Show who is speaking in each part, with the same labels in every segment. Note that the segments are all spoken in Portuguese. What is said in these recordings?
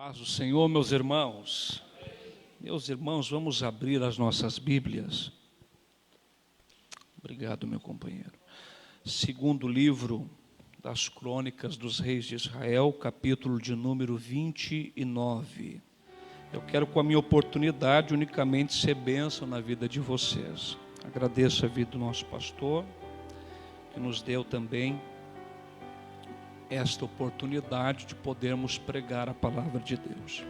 Speaker 1: Paz do Senhor, meus irmãos. Meus irmãos, vamos abrir as nossas Bíblias. Obrigado, meu companheiro. Segundo livro das Crônicas dos Reis de Israel, capítulo de número 29. Eu quero, com a minha oportunidade, unicamente ser bênção na vida de vocês. Agradeço a vida do nosso pastor, que nos deu também esta oportunidade de podermos pregar a palavra de Deus.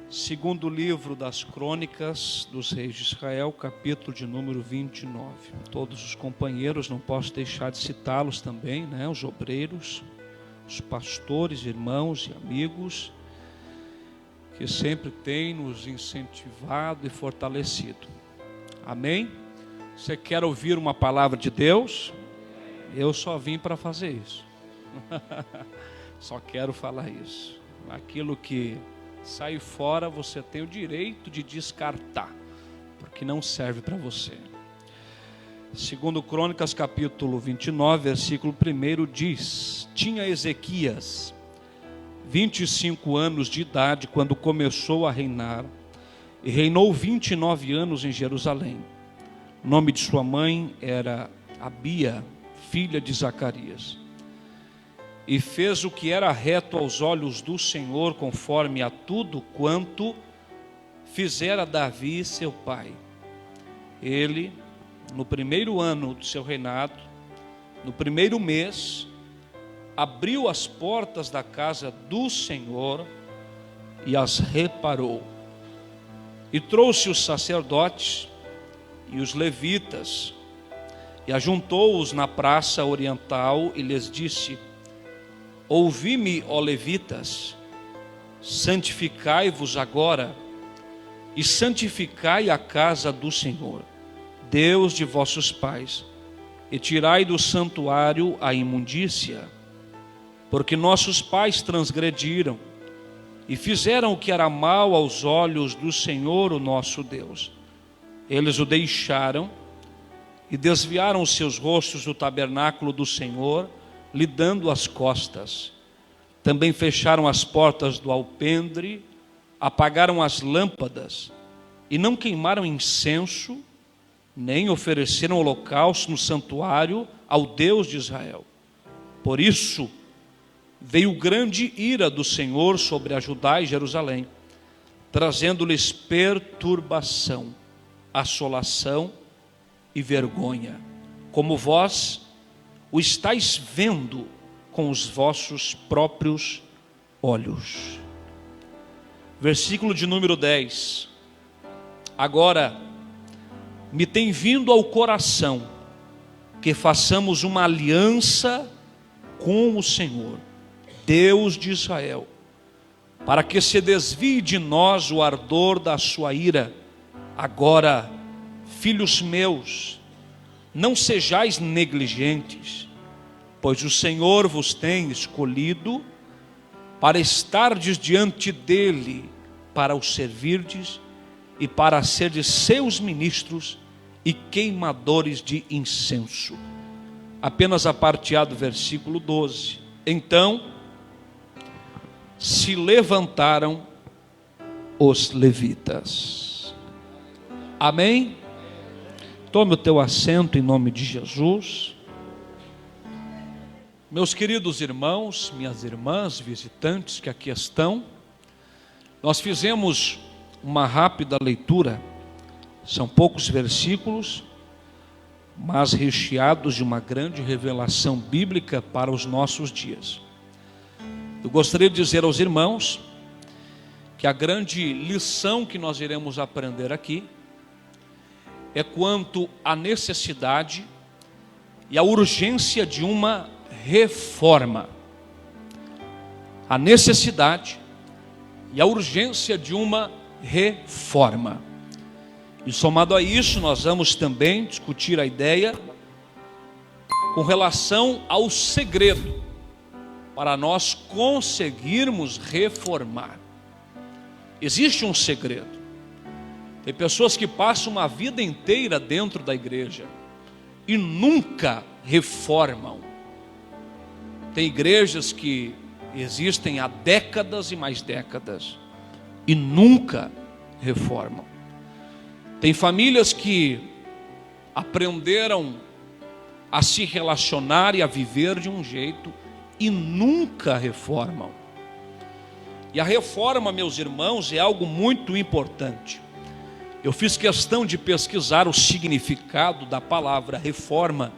Speaker 1: Segundo livro das Crônicas dos Reis de Israel, capítulo de número 29. Todos os companheiros, não posso deixar de citá-los também, né? Os obreiros, os pastores, irmãos e amigos, que sempre têm nos incentivado e fortalecido. Amém? Você quer ouvir uma palavra de Deus? Eu só vim para fazer isso. Só quero falar isso. Aquilo que sai fora, você tem o direito de descartar, porque não serve para você. Segundo Crônicas, capítulo 29, versículo 1 diz: tinha Ezequias 25 anos de idade quando começou a reinar, e reinou 29 anos em Jerusalém. O nome de sua mãe era Abia, filha de Zacarias. E fez o que era reto aos olhos do Senhor, conforme a tudo quanto fizera Davi, seu pai. Ele, no primeiro ano do seu reinado, no primeiro mês, abriu as portas da casa do Senhor e as reparou. E trouxe os sacerdotes e os levitas, e ajuntou-os na praça oriental e lhes disse: ouvi-me, ó levitas, santificai-vos agora e santificai a casa do Senhor, Deus de vossos pais, e tirai do santuário a imundícia, porque nossos pais transgrediram e fizeram o que era mal aos olhos do Senhor, o nosso Deus. Eles o deixaram e desviaram os seus rostos do tabernáculo do Senhor, lhe dando as costas. Também fecharam as portas do alpendre, apagaram as lâmpadas, e não queimaram incenso, nem ofereceram holocausto no santuário ao Deus de Israel. Por isso veio grande ira do Senhor sobre a Judá e Jerusalém, trazendo-lhes perturbação, assolação e vergonha, como vós o estáis vendo com os vossos próprios olhos. Versículo de número 10. Agora me tem vindo ao coração que façamos uma aliança com o Senhor, Deus de Israel, para que se desvie de nós o ardor da sua ira. Agora, filhos meus, não sejais negligentes, pois o Senhor vos tem escolhido para estardes diante dele, para o servirdes e para serdes seus ministros e queimadores de incenso. Apenas a parte A do versículo 12. Então se levantaram os levitas. Amém? Tome o teu assento em nome de Jesus. Meus queridos irmãos, minhas irmãs, visitantes que aqui estão, nós fizemos uma rápida leitura, são poucos versículos, mas recheados de uma grande revelação bíblica para os nossos dias. Eu gostaria de dizer aos irmãos que a grande lição que nós iremos aprender aqui é quanto à necessidade e à urgência de uma reforma. A necessidade e a urgência de uma reforma. E somado a isso, nós vamos também discutir a ideia com relação ao segredo para nós conseguirmos reformar. Existe um segredo. Tem pessoas que passam uma vida inteira dentro da igreja e nunca reformam. Tem igrejas que existem há décadas e mais décadas e nunca reformam. Tem famílias que aprenderam a se relacionar e a viver de um jeito e nunca reformam. E a reforma, meus irmãos, é algo muito importante. Eu fiz questão de pesquisar o significado da palavra reforma,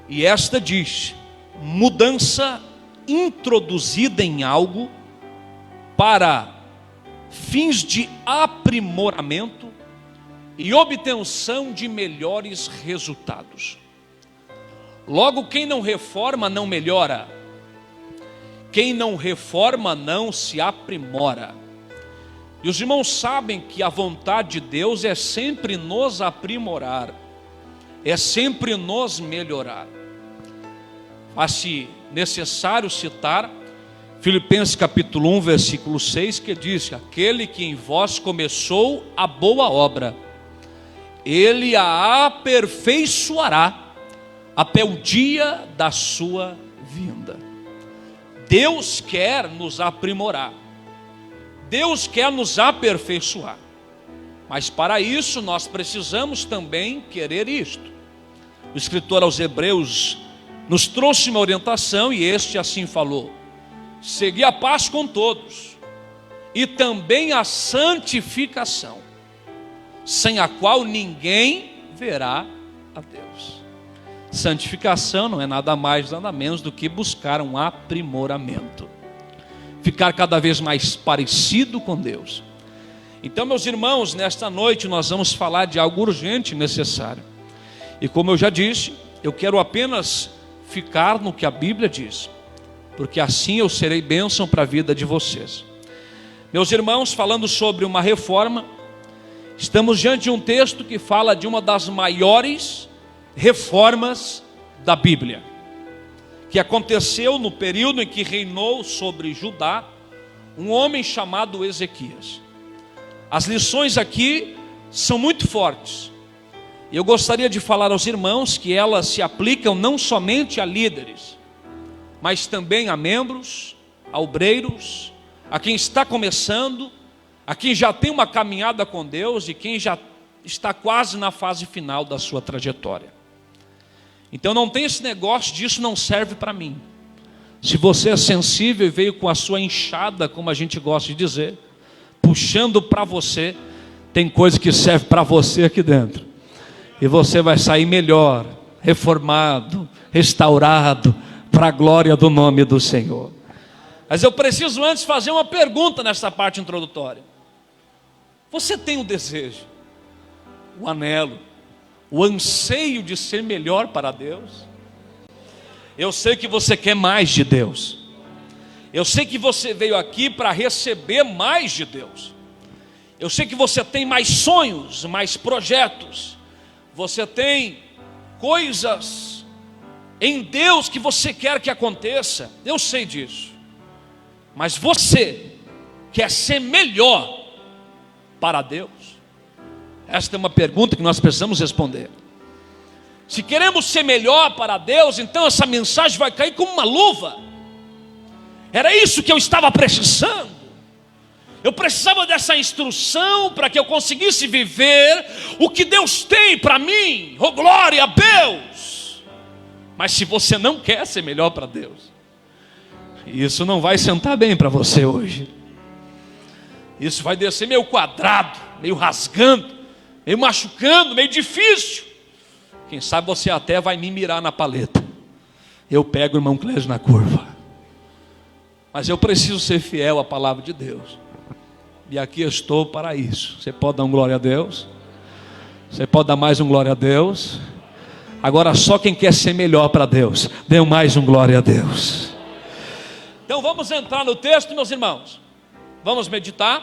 Speaker 1: e esta diz: mudança introduzida em algo para fins de aprimoramento e obtenção de melhores resultados. Logo, quem não reforma não melhora. Quem não reforma não se aprimora. E os irmãos sabem que a vontade de Deus é sempre nos aprimorar, é sempre nos melhorar. Faz-se necessário citar Filipenses capítulo 1, versículo 6, que diz: aquele que em vós começou a boa obra, ele a aperfeiçoará até o dia da sua vinda. Deus quer nos aprimorar, Deus quer nos aperfeiçoar, mas para isso nós precisamos também querer isto. O escritor aos Hebreus nos trouxe uma orientação e este assim falou: segui a paz com todos e também a santificação, sem a qual ninguém verá a Deus. Santificação não é nada mais, nada menos do que buscar um aprimoramento, ficar cada vez mais parecido com Deus. Então, meus irmãos, nesta noite nós vamos falar de algo urgente e necessário. E como eu já disse, eu quero apenas ficar no que a Bíblia diz, porque assim eu serei bênção para a vida de vocês. Meus irmãos, falando sobre uma reforma, estamos diante de um texto que fala de uma das maiores reformas da Bíblia, que aconteceu no período em que reinou sobre Judá um homem chamado Ezequias. As lições aqui são muito fortes. Eu gostaria de falar aos irmãos que elas se aplicam não somente a líderes, mas também a membros, a obreiros, a quem está começando, a quem já tem uma caminhada com Deus e quem já está quase na fase final da sua trajetória. Então não tem esse negócio de isso não serve para mim. Se você é sensível e veio com a sua enxada, como a gente gosta de dizer, puxando para você, tem coisa que serve para você aqui dentro. E você vai sair melhor, reformado, restaurado, para a glória do nome do Senhor. Mas eu preciso antes fazer uma pergunta nessa parte introdutória. Você tem o desejo, o anelo, o anseio de ser melhor para Deus? Eu sei que você quer mais de Deus. Eu sei que você veio aqui para receber mais de Deus. Eu sei que você tem mais sonhos, mais projetos. Você tem coisas em Deus que você quer que aconteça. Eu sei disso. Mas você quer ser melhor para Deus? Esta é uma pergunta que nós precisamos responder. Se queremos ser melhor para Deus, então essa mensagem vai cair como uma luva. Era isso que eu estava precisando. Eu precisava dessa instrução para que eu conseguisse viver o que Deus tem para mim. Oh, glória a Deus! Mas se você não quer ser melhor para Deus, isso não vai sentar bem para você hoje. Isso vai descer meio quadrado, meio rasgando, meio machucando, meio difícil. Quem sabe você até vai me mirar na paleta. Eu pego o irmão Clésio na curva. Mas eu preciso ser fiel à palavra de Deus. E aqui eu estou para isso. Você pode dar um glória a Deus? Você pode dar mais um glória a Deus? Agora só quem quer ser melhor para Deus, dê mais um glória a Deus. Então vamos entrar no texto, meus irmãos. Vamos meditar.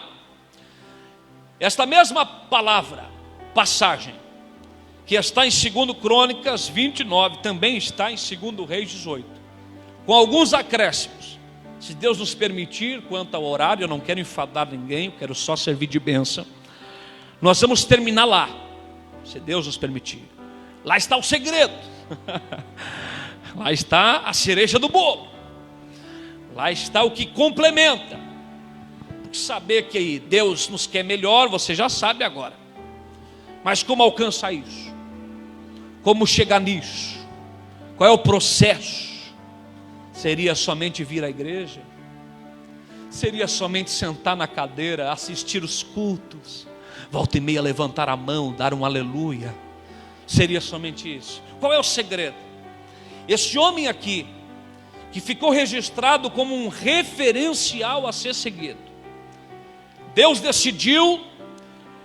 Speaker 1: Esta mesma palavra, passagem, que está em 2 Crônicas 29, também está em 2 Reis 18, com alguns acréscimos. Se Deus nos permitir, quanto ao horário, eu não quero enfadar ninguém, eu quero só servir de bênção. Nós vamos terminar lá, se Deus nos permitir. Lá está o segredo. Lá está a cereja do bolo. Lá está o que complementa. Porque saber que Deus nos quer melhor, você já sabe agora. Mas como alcançar isso? Como chegar nisso? Qual é o processo? Seria somente vir à igreja? Seria somente sentar na cadeira, assistir os cultos, volta e meia levantar a mão, dar um aleluia? Seria somente isso? Qual é o segredo? Este homem aqui, que ficou registrado como um referencial a ser seguido, Deus decidiu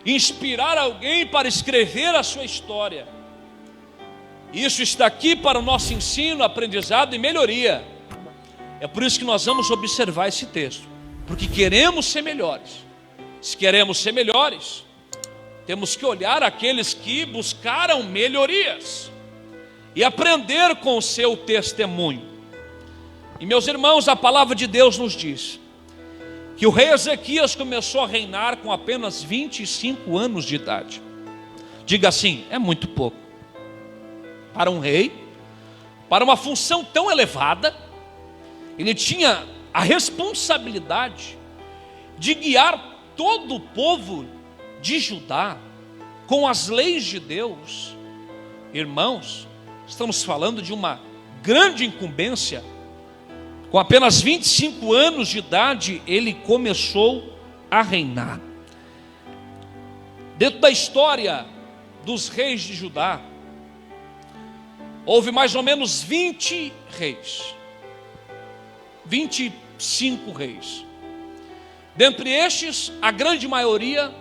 Speaker 1: inspirar alguém para escrever a sua história. Isso está aqui para o nosso ensino, aprendizado e melhoria. É por isso que nós vamos observar esse texto, porque queremos ser melhores. Se queremos ser melhores, temos que olhar aqueles que buscaram melhorias e aprender com o seu testemunho. E meus irmãos, a palavra de Deus nos diz que o rei Ezequias começou a reinar com apenas 25 anos de idade. Diga assim, é muito pouco. Para um rei, para uma função tão elevada, ele tinha a responsabilidade de guiar todo o povo de Judá com as leis de Deus. Irmãos, estamos falando de uma grande incumbência. Com apenas 25 anos de idade, ele começou a reinar. Dentro da história dos reis de Judá, houve mais ou menos 20 reis, 25 reis. Dentre estes, a grande maioria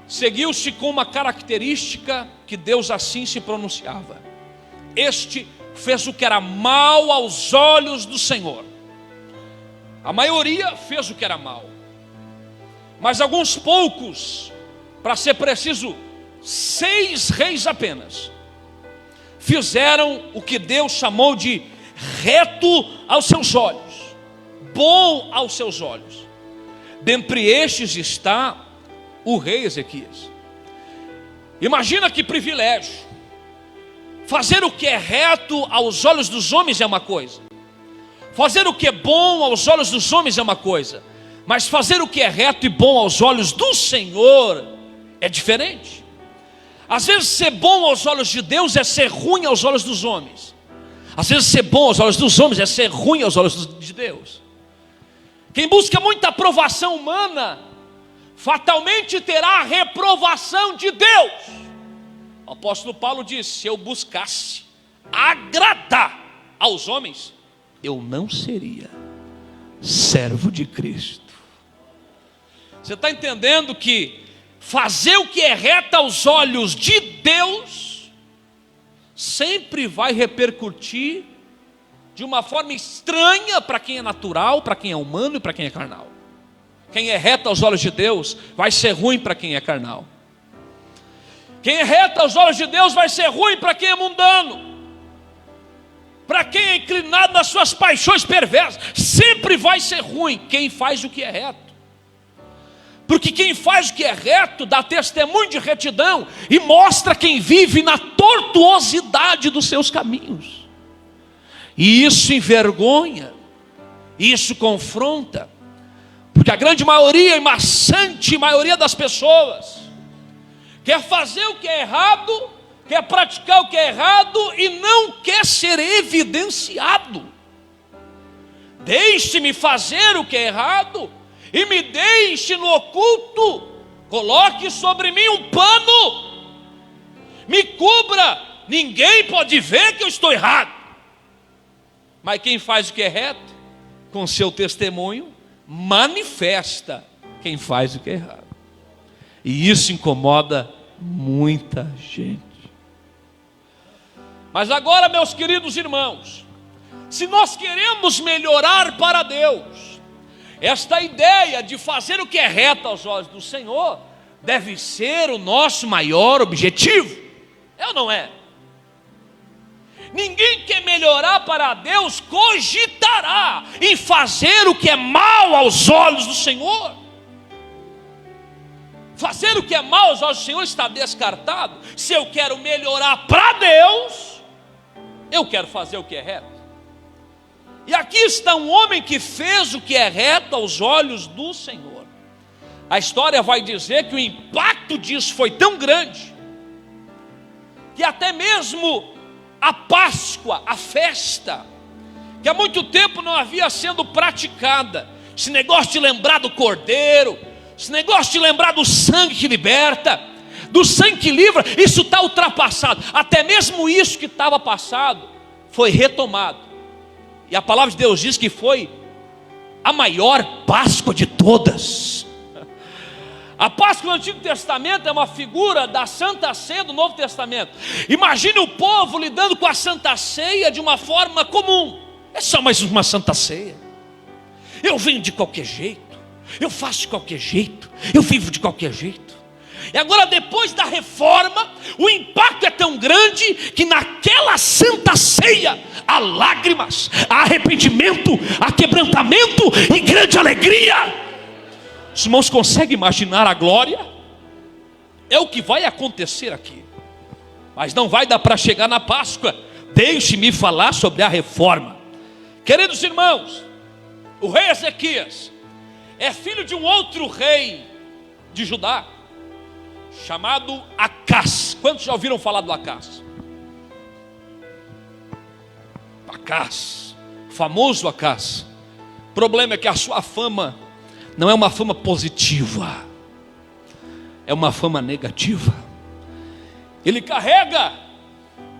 Speaker 1: seguiu-se com uma característica que Deus assim se pronunciava: este fez o que era mal aos olhos do Senhor. A maioria fez o que era mal, mas alguns poucos, para ser preciso, 6 reis apenas, fizeram o que Deus chamou de reto aos seus olhos, bom aos seus olhos. Dentre estes está o rei Ezequias. Imagina que privilégio. Fazer o que é reto aos olhos dos homens é uma coisa, fazer o que é bom aos olhos dos homens é uma coisa, mas fazer o que é reto e bom aos olhos do Senhor é diferente. Às vezes ser bom aos olhos de Deus é ser ruim aos olhos dos homens. Às vezes ser bom aos olhos dos homens é ser ruim aos olhos de Deus. Quem busca muita aprovação humana, fatalmente terá a reprovação de Deus. O apóstolo Paulo disse: se eu buscasse agradar aos homens, eu não seria servo de Cristo. Você está entendendo que fazer o que é reto aos olhos de Deus sempre vai repercutir de uma forma estranha para quem é natural, para quem é humano e para quem é carnal. Quem é reto aos olhos de Deus vai ser ruim para quem é carnal. Quem é reto aos olhos de Deus vai ser ruim para quem é mundano, para quem é inclinado nas suas paixões perversas. Sempre vai ser ruim quem faz o que é reto, porque quem faz o que é reto dá testemunho de retidão e mostra quem vive na tortuosidade dos seus caminhos. E isso envergonha, isso confronta, porque a grande maioria, a maçante maioria das pessoas quer fazer o que é errado, quer praticar o que é errado e não quer ser evidenciado. Deixe-me fazer o que é errado e me deixe no oculto. Coloque sobre mim um pano, me cubra, ninguém pode ver que eu estou errado. Mas quem faz o que é reto, com seu testemunho, manifesta quem faz o que é errado. E isso incomoda muita gente. Mas agora, meus queridos irmãos, se nós queremos melhorar para Deus, esta ideia de fazer o que é reto aos olhos do Senhor deve ser o nosso maior objetivo. É ou não é? Ninguém quer melhorar para Deus cogitará em fazer o que é mal aos olhos do Senhor. Fazer o que é mal aos olhos do Senhor está descartado. Se eu quero melhorar para Deus, eu quero fazer o que é reto. E aqui está um homem que fez o que é reto aos olhos do Senhor. A história vai dizer que o impacto disso foi tão grande, que até mesmo a Páscoa, a festa, que há muito tempo não havia sendo praticada, esse negócio de lembrar do Cordeiro, esse negócio de lembrar do sangue que liberta, do sangue que livra, isso está ultrapassado. Até mesmo isso que estava passado foi retomado. E a palavra de Deus diz que foi a maior Páscoa de todas. A Páscoa do Antigo Testamento é uma figura da Santa Ceia do Novo Testamento. Imagine o povo lidando com a Santa Ceia de uma forma comum. É só mais uma Santa Ceia. Eu venho de qualquer jeito, eu faço de qualquer jeito, eu vivo de qualquer jeito. E agora, depois da reforma, o impacto é tão grande que naquela Santa Ceia há lágrimas, há arrependimento, há quebrantamento e grande alegria. Os irmãos conseguem imaginar a glória? É o que vai acontecer aqui. Mas não vai dar para chegar na Páscoa. Deixe-me falar sobre a reforma. Queridos irmãos, o rei Ezequias é filho de um outro rei de Judá, chamado Acás. Quantos já ouviram falar do Acás? Acás, famoso Acás. O problema é que a sua fama não é uma fama positiva, é uma fama negativa. Ele carrega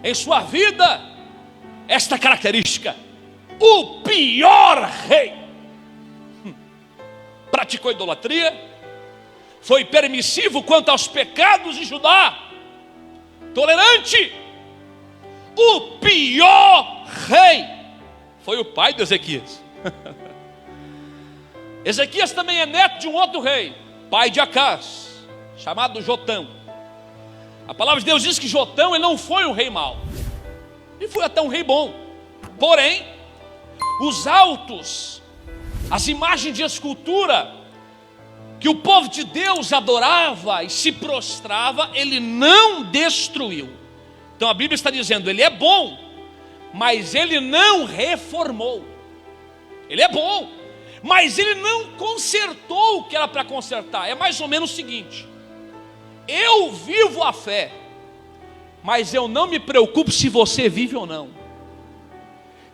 Speaker 1: em sua vida esta característica: o pior rei. Praticou idolatria, foi permissivo quanto aos pecados de Judá, tolerante. O pior rei foi o pai de Ezequias. Ezequias também é neto de um outro rei, pai de Acás, chamado Jotão. A palavra de Deus diz que Jotão, ele não foi um rei mau, ele foi até um rei bom. Porém, os altos, as imagens de escultura que o povo de Deus adorava e se prostrava, ele não destruiu. Então a Bíblia está dizendo, ele é bom, mas ele não reformou. Ele é bom, mas ele não consertou o que era para consertar. É mais ou menos o seguinte: eu vivo a fé, mas eu não me preocupo se você vive ou não.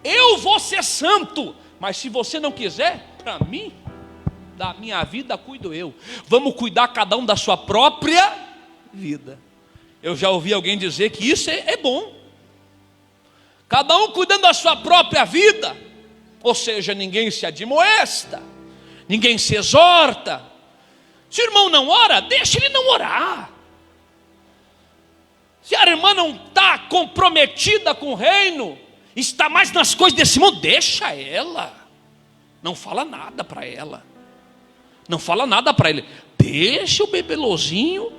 Speaker 1: Eu vou ser santo, mas se você não quiser, para mim, da minha vida cuido eu. Vamos cuidar cada um da sua própria vida. Eu já ouvi alguém dizer que isso é bom. Cada um cuidando da sua própria vida. Ou seja, ninguém se admoesta, ninguém se exorta. Se o irmão não ora, deixa ele não orar. Se a irmã não está comprometida com o reino, está mais nas coisas desse mundo, deixa ela. Não fala nada para ela. Não fala nada para ele. Deixa o bebelozinho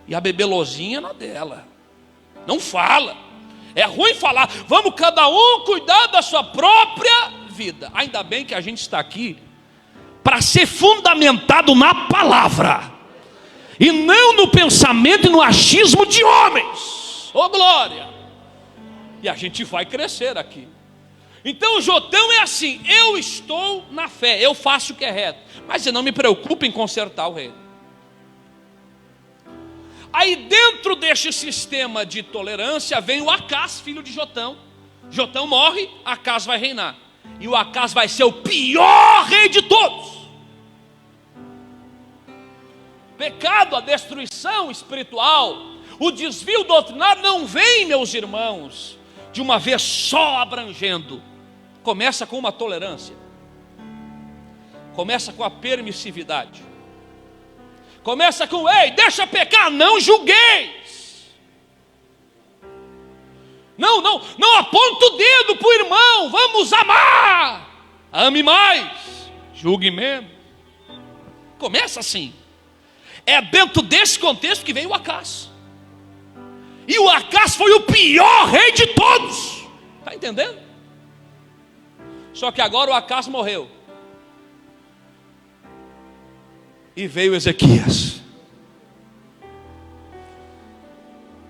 Speaker 1: e a bebelozinha na dela. Não fala. É ruim falar. Vamos cada um cuidar da sua própria vida. Ainda bem que a gente está aqui para ser fundamentado na palavra e não no pensamento e no achismo de homens. Oh glória! E a gente vai crescer aqui. Então o Jotão é assim: eu estou na fé, eu faço o que é reto, mas eu não me preocupo em consertar o reino. Aí dentro deste sistema de tolerância vem o Acás, filho de Jotão. Jotão morre, Acás vai reinar. E o Acás vai ser o pior rei de todos. Pecado, a destruição espiritual, o desvio doutrinário não vem, meus irmãos, de uma vez só abrangendo. Começa com uma tolerância. Começa com a permissividade. Começa com, ei, deixa pecar, não julgueis. Não aponta o dedo para o irmão, vamos amar. Ame mais, julgue menos. Começa assim. É dentro desse contexto que vem o Acás. E o Acás foi o pior rei de todos. Está entendendo? Só que agora o Acás morreu. E veio Ezequias.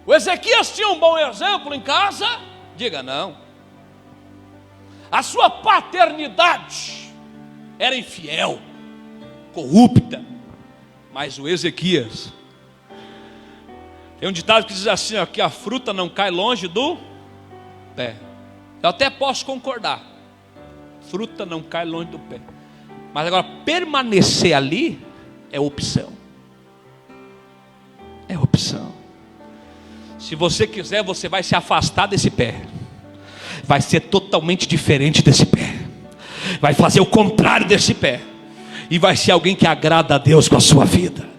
Speaker 1: O Ezequias tinha um bom exemplo em casa? Diga não. A sua paternidade era infiel, corrupta. Mas o Ezequias, tem um ditado que diz assim, ó, que a fruta não cai longe do pé. Eu até posso concordar, fruta não cai longe do pé, mas agora permanecer ali é opção. É opção. Se você quiser, você vai se afastar desse pé, vai ser totalmente diferente desse pé, vai fazer o contrário desse pé, e vai ser alguém que agrada a Deus com a sua vida.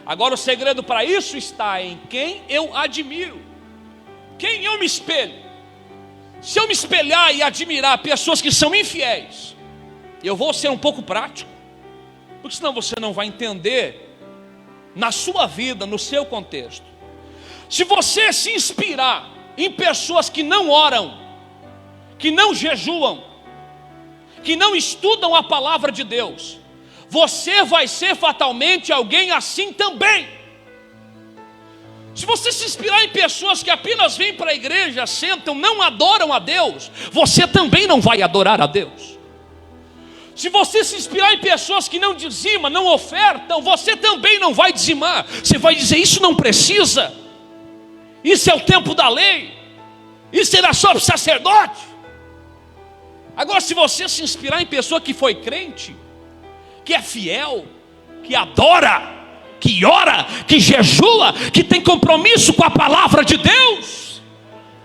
Speaker 1: Agora o segredo para isso está em quem eu admiro, quem eu me espelho. Se eu me espelhar e admirar pessoas que são infiéis, eu vou ser um pouco prático, porque senão você não vai entender na sua vida, no seu contexto. Se você se inspirar em pessoas que não oram, que não jejuam, que não estudam a palavra de Deus, você vai ser fatalmente alguém assim também. Se você se inspirar em pessoas que apenas vêm para a igreja, sentam, não adoram a Deus, você também não vai adorar a Deus. Se você se inspirar em pessoas que não dizimam, não ofertam, você também não vai dizimar. Você vai dizer, isso não precisa, isso é o tempo da lei, isso era só para o sacerdote. Agora, se você se inspirar em pessoa que foi crente, que é fiel, que adora, que ora, que jejua, que tem compromisso com a palavra de Deus,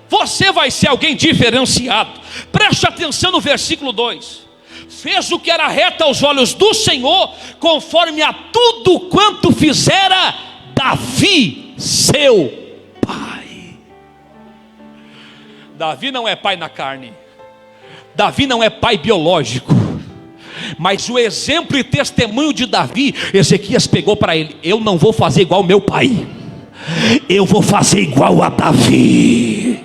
Speaker 1: você vai ser alguém diferenciado. Preste atenção no versículo 2: fez o que era reto aos olhos do Senhor, conforme a tudo quanto fizera Davi, seu pai. Davi não é pai na carne, Davi não é pai biológico, mas o exemplo e testemunho de Davi, Ezequias pegou para ele: eu não vou fazer igual meu pai, eu vou fazer igual a Davi.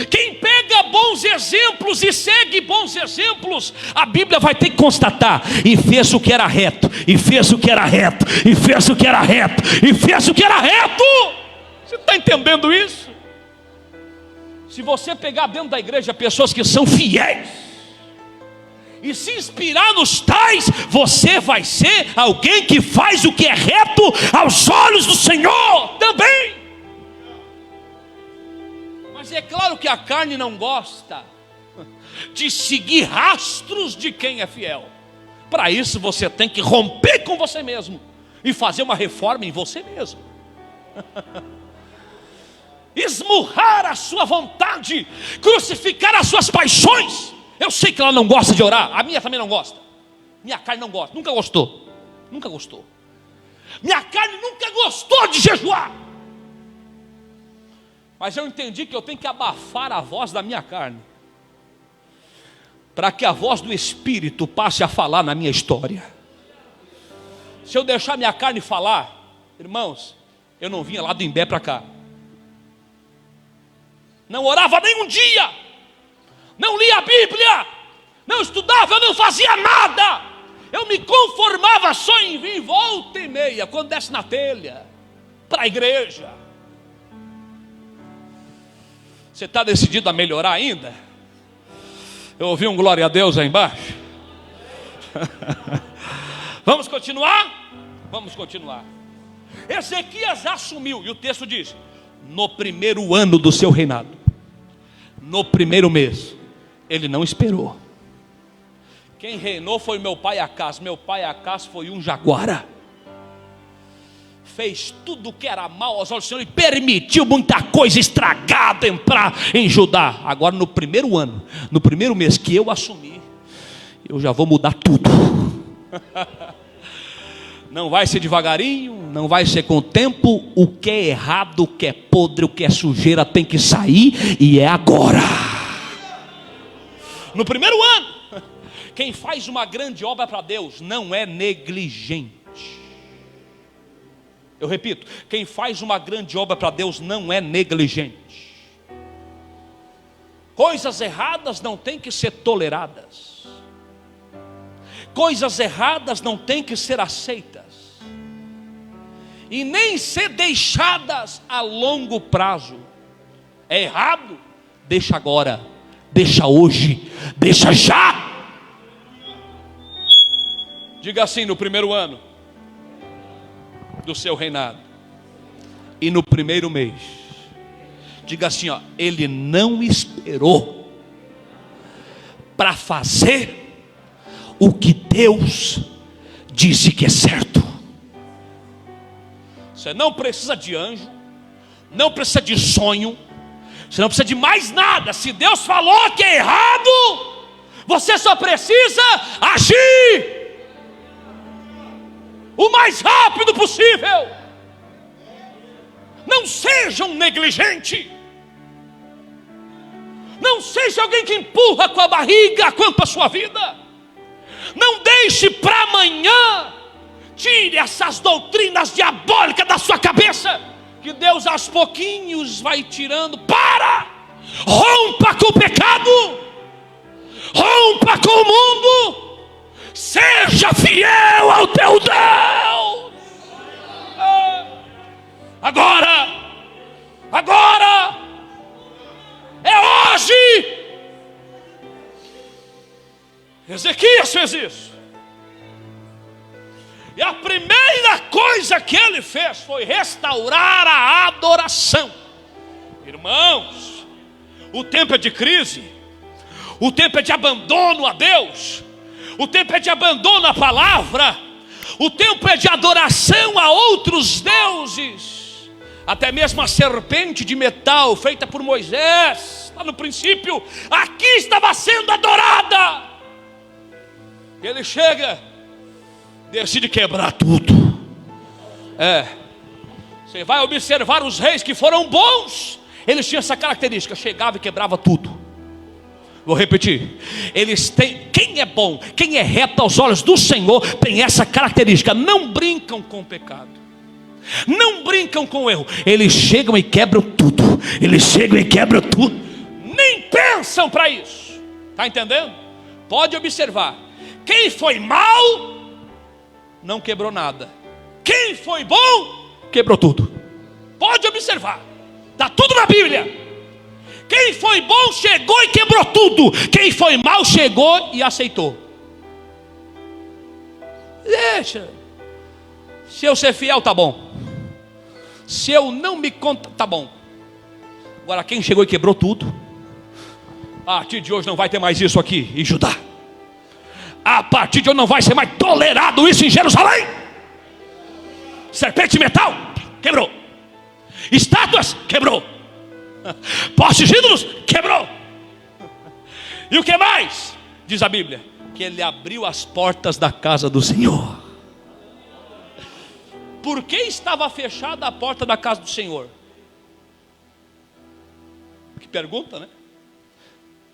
Speaker 1: Quem pega bons exemplos e segue bons exemplos, a Bíblia vai ter que constatar: e fez o que era reto, e fez o que era reto, e fez o que era reto, e fez o que era reto. Você está entendendo isso? Se você pegar dentro da igreja pessoas que são fiéis e se inspirar nos tais, você vai ser alguém que faz o que é reto aos olhos do Senhor também. Mas é claro que a carne não gosta de seguir rastros de quem é fiel. Para isso você tem que romper com você mesmo e fazer uma reforma em você mesmo. Esmurrar a sua vontade, crucificar as suas paixões. Eu sei que ela não gosta de orar, a minha também não gosta, minha carne não gosta, nunca gostou, nunca gostou. Minha carne nunca gostou de jejuar, mas eu entendi que eu tenho que abafar a voz da minha carne, para que a voz do Espírito passe a falar na minha história. Se eu deixar minha carne falar, irmãos, eu não vinha lá do Imbé para cá, não orava nem um dia, não lia a Bíblia, não estudava, eu não fazia nada. Eu me conformava só em vir volta e meia, quando desce na telha, para a igreja. Você está decidido a melhorar ainda? Eu ouvi um glória a Deus aí embaixo. Vamos continuar? Vamos continuar. Ezequias assumiu, e o texto diz: no primeiro ano do seu reinado, no primeiro mês. Ele não esperou. Quem reinou foi meu pai Acás. Meu pai Acás foi um jaguara, fez tudo o que era mal aos olhos do Senhor e permitiu muita coisa estragada entrar em Judá. Agora no primeiro ano, no primeiro mês que eu assumi, eu já vou mudar tudo. Não vai ser devagarinho, não vai ser com o tempo. O que é errado, o que é podre, o que é sujeira tem que sair, e é agora. No primeiro ano. Quem faz uma grande obra para Deus não é negligente. Eu repito, quem faz uma grande obra para Deus não é negligente. Coisas erradas não têm que ser toleradas. Coisas erradas não têm que ser aceitas, e nem ser deixadas a longo prazo. É errado? Deixa agora. Deixa hoje, deixa já. Diga assim: no primeiro ano do seu reinado e no primeiro mês. Diga assim, ó: ele não esperou para fazer o que Deus disse que é certo. Você não precisa de anjo, não precisa de sonho, você não precisa de mais nada. Se Deus falou que é errado, você só precisa agir o mais rápido possível. Não seja um negligente. Não seja alguém que empurra com a barriga quanto à sua vida. Não deixe para amanhã. Tire essas doutrinas diabólicas da sua cabeça, que Deus aos pouquinhos vai tirando. Rompa com o pecado, rompa com o mundo, seja fiel ao teu Deus. Agora é hoje. Ezequias fez isso. E a primeira coisa que ele fez foi restaurar a adoração. Irmãos, o tempo é de crise, o tempo é de abandono a Deus, o tempo é de abandono à palavra, o tempo é de adoração a outros deuses. Até mesmo a serpente de metal feita por Moisés, lá no princípio, aqui estava sendo adorada. Ele chega, decide quebrar tudo. Você vai observar os reis que foram bons, eles tinham essa característica: chegava e quebrava tudo. Vou repetir: eles têm, quem é bom, quem é reto aos olhos do Senhor, tem essa característica. Não brincam com o pecado, não brincam com o erro. Eles chegam e quebram tudo. Eles chegam e quebram tudo. Nem pensam para isso. Está entendendo? Pode observar: quem foi mal não quebrou nada. Quem foi bom quebrou tudo. Pode observar, está tudo na Bíblia. Quem foi bom chegou e quebrou tudo. Quem foi mal chegou e aceitou. Deixa. Se eu ser fiel, tá bom. Se eu não me contar, tá bom. Agora, quem chegou e quebrou tudo, a partir de hoje não vai ter mais isso aqui em Judá. A partir de hoje não vai ser mais tolerado isso em Jerusalém. Serpente de metal, quebrou. Estátuas, quebrou. Postes de ídolos, quebrou. E o que mais? Diz a Bíblia que ele abriu as portas da casa do Senhor. Por que estava fechada a porta da casa do Senhor? Que pergunta, né?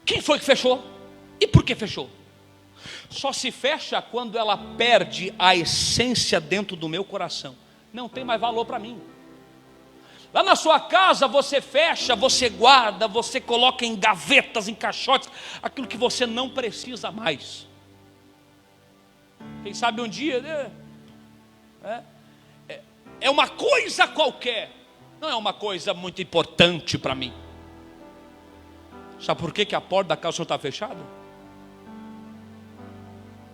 Speaker 1: Quem foi que fechou? E por que fechou? Só se fecha quando ela perde a essência dentro do meu coração. Não tem mais valor para mim. Lá na sua casa você fecha, você guarda, você coloca em gavetas, em caixotes, aquilo que você não precisa mais. Quem sabe um dia, né? É uma coisa qualquer, não é uma coisa muito importante para mim. Sabe por que a porta da casa do Senhor está fechada?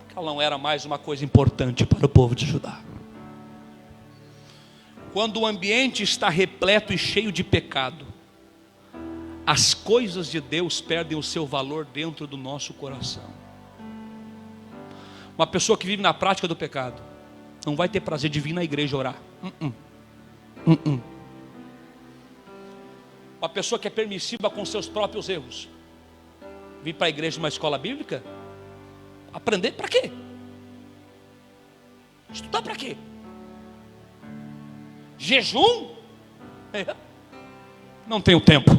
Speaker 1: Porque ela não era mais uma coisa importante para o povo de Judá. Quando o ambiente está repleto e cheio de pecado, as coisas de Deus perdem o seu valor dentro do nosso coração. Uma pessoa que vive na prática do pecado não vai ter prazer de vir na igreja orar. Uma pessoa que é permissiva com seus próprios erros, vir para a igreja numa escola bíblica, aprender para quê? Estudar para quê? Jejum? Não tenho tempo.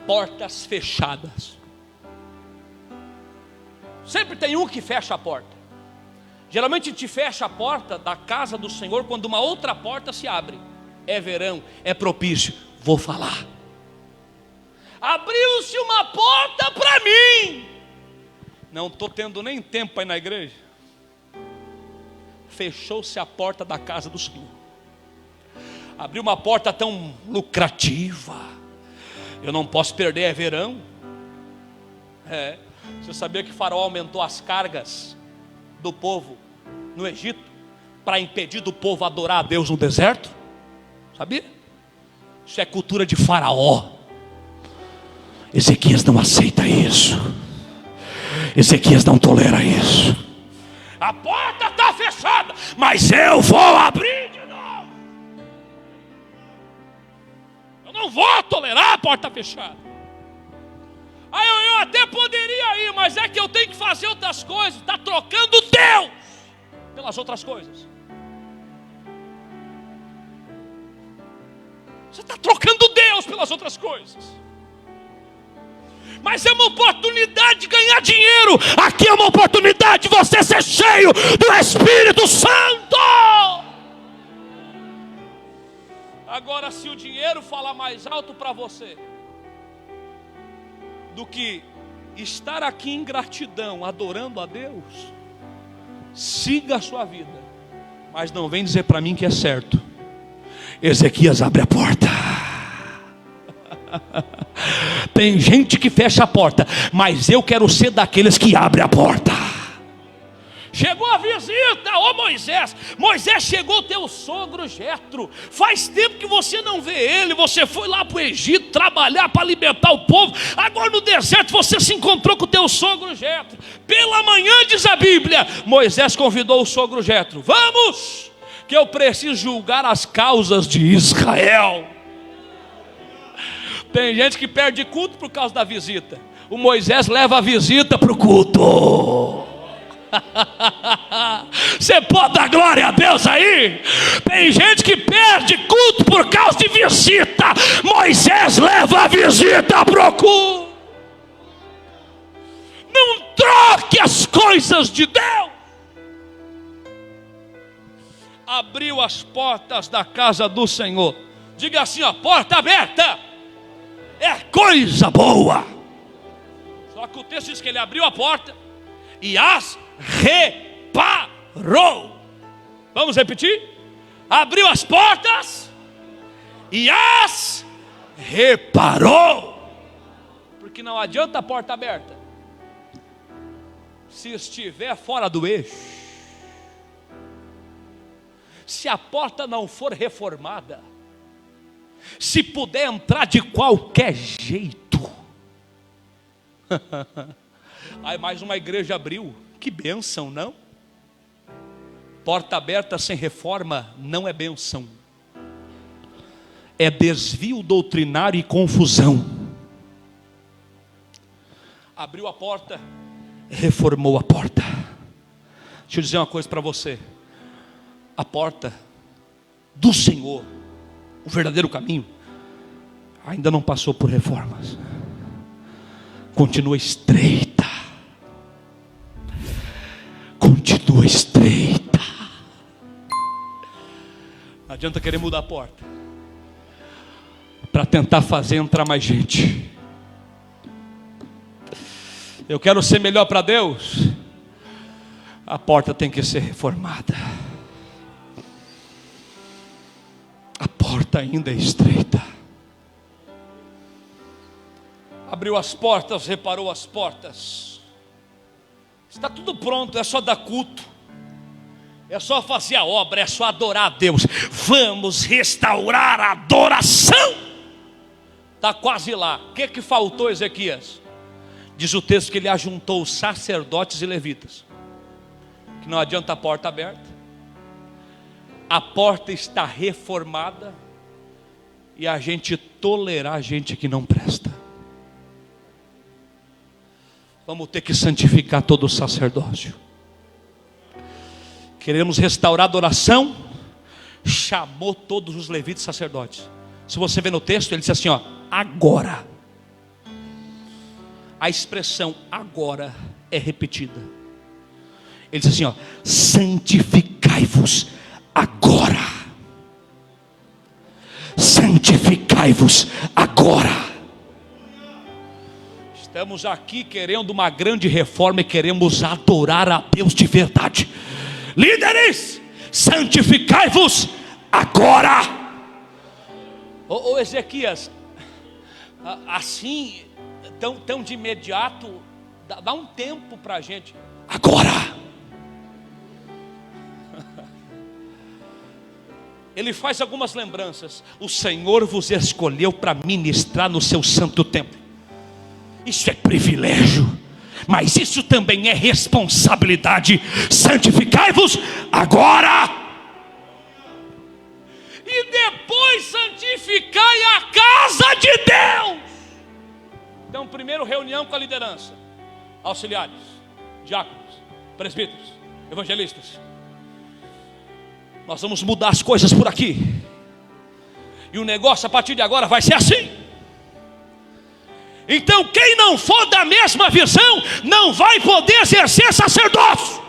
Speaker 1: Portas fechadas. Sempre tem um que fecha a porta. Geralmente te fecha a porta da casa do Senhor quando uma outra porta se abre. É verão, é propício. Vou falar. Abriu-se uma porta para mim. Não estou tendo nem tempo para ir na igreja. Fechou-se a porta da casa do Senhor. Abriu uma porta tão lucrativa. Eu não posso perder, é verão. Você sabia que Faraó aumentou as cargas do povo no Egito para impedir do povo adorar a Deus no deserto? Sabia? Isso é cultura de Faraó. Ezequias não aceita isso. Ezequias não tolera isso. A porta está fechada, mas eu vou abrir de novo. Eu não vou tolerar a porta fechada. Aí eu até poderia ir, mas é que eu tenho que fazer outras coisas. Está trocando Deus pelas outras coisas. Você está trocando Deus pelas outras coisas. Mas é uma oportunidade de ganhar dinheiro. Aqui é uma oportunidade de você ser cheio do Espírito Santo. Agora, se o dinheiro falar mais alto para você do que estar aqui em gratidão, adorando a Deus, siga a sua vida. Mas não vem dizer para mim que é certo. Ezequias abre a porta. Tem gente que fecha a porta, mas eu quero ser daqueles que abrem a porta. Chegou a visita, ô Moisés. Moisés, chegou teu sogro Jetro. Faz tempo que você não vê ele. Você foi lá para o Egito trabalhar para alimentar o povo. Agora no deserto você se encontrou com o teu sogro Jetro. Pela manhã, diz a Bíblia, Moisés convidou o sogro Jetro. Vamos, que eu preciso julgar as causas de Israel. Tem gente que perde culto por causa da visita. O Moisés leva a visita para o culto. Você pode dar glória a Deus aí? Tem gente que perde culto por causa de visita. Moisés leva a visita para o culto. Não troque as coisas de Deus. Abriu as portas da casa do Senhor. Diga assim, ó, porta aberta é coisa boa. Só que o texto diz que ele abriu a porta e as reparou. Vamos repetir? Abriu as portas e as reparou. Porque não adianta a porta aberta se estiver fora do eixo. Se a porta não for reformada, se puder entrar de qualquer jeito. Aí mais uma igreja abriu. Que bênção, não? Porta aberta sem reforma não é bênção. É desvio doutrinário e confusão. Abriu a porta, reformou a porta. Deixa eu dizer uma coisa para você. A porta do Senhor, o verdadeiro caminho, ainda não passou por reformas. Continua estreita. Continua estreita. Não adianta querer mudar a porta para tentar fazer entrar mais gente. Eu quero ser melhor para Deus. A porta tem que ser reformada. A porta ainda é estreita. Abriu as portas, reparou as portas. Está tudo pronto, é só dar culto. É só fazer a obra, é só adorar a Deus. Vamos restaurar a adoração. Está quase lá. O que faltou, Ezequias? Diz o texto que ele ajuntou os sacerdotes e levitas. Que não adianta a porta aberta. A porta está reformada e a gente tolerar a gente que não presta. Vamos ter que santificar todo o sacerdócio. Queremos restaurar a adoração. Chamou todos os levitas sacerdotes. Se você vê no texto, ele diz assim, ó, agora. A expressão agora é repetida. Ele diz assim, ó, santificai-vos agora. Santificai-vos agora. Estamos aqui querendo uma grande reforma e queremos adorar a Deus de verdade. Líderes, santificai-vos agora. Ô Ezequias, assim, tão de imediato dá um tempo para a gente. Agora! Ele faz algumas lembranças. O Senhor vos escolheu para ministrar no seu santo templo. Isso é privilégio, mas isso também é responsabilidade. Santificai-vos agora, e depois santificai a casa de Deus. Então, primeiro, reunião com a liderança, auxiliares, diáconos, presbíteros, evangelistas. Nós vamos mudar as coisas por aqui, e o negócio a partir de agora vai ser assim. Então quem não for da mesma visão não vai poder exercer sacerdócio.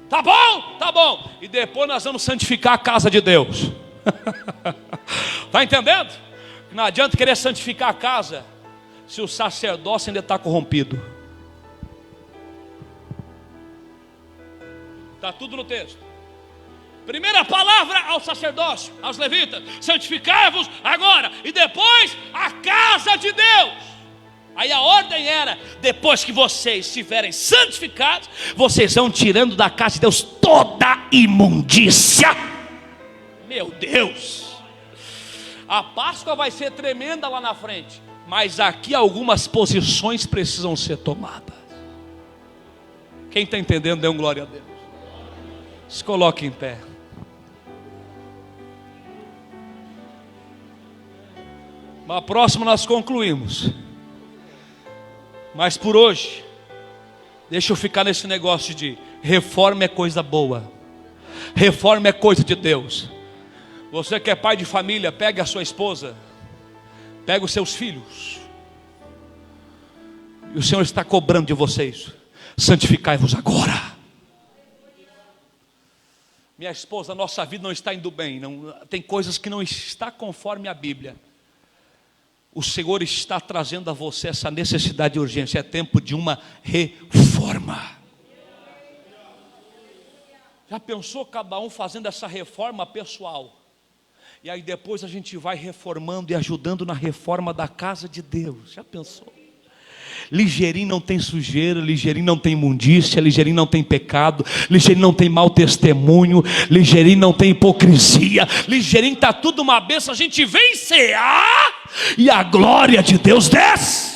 Speaker 1: Tá bom? Tá bom. E depois nós vamos santificar a casa de Deus. Tá entendendo? Não adianta querer santificar a casa se o sacerdócio ainda está corrompido. Está tudo no texto. Primeira palavra ao sacerdócio, aos levitas: santificai-vos agora, e depois a casa de Deus. Aí a ordem era: depois que vocês estiverem santificados, vocês vão tirando da casa de Deus toda imundícia. Meu Deus, a Páscoa vai ser tremenda lá na frente, mas aqui algumas posições precisam ser tomadas. Quem está entendendo, dê um glória a Deus. Se coloque em pé. A próxima nós concluímos. Mas por hoje, deixa eu ficar nesse negócio de reforma é coisa boa. Reforma é coisa de Deus. Você que é pai de família, pegue a sua esposa, pegue os seus filhos, e o Senhor está cobrando de vocês: santificai-vos agora. Minha esposa, nossa vida não está indo bem, não, tem coisas que não está conforme a Bíblia. O Senhor está trazendo a você essa necessidade de urgência. É tempo de uma reforma. Já pensou cada um fazendo essa reforma pessoal? E aí depois a gente vai reformando e ajudando na reforma da casa de Deus. Já pensou? Ligeirinho não tem sujeira, ligeirinho não tem imundícia, ligeirinho não tem pecado, ligeirinho não tem mau testemunho, ligeirinho não tem hipocrisia, ligeirinho está tudo uma bênção. A gente vem cear e a glória de Deus desce.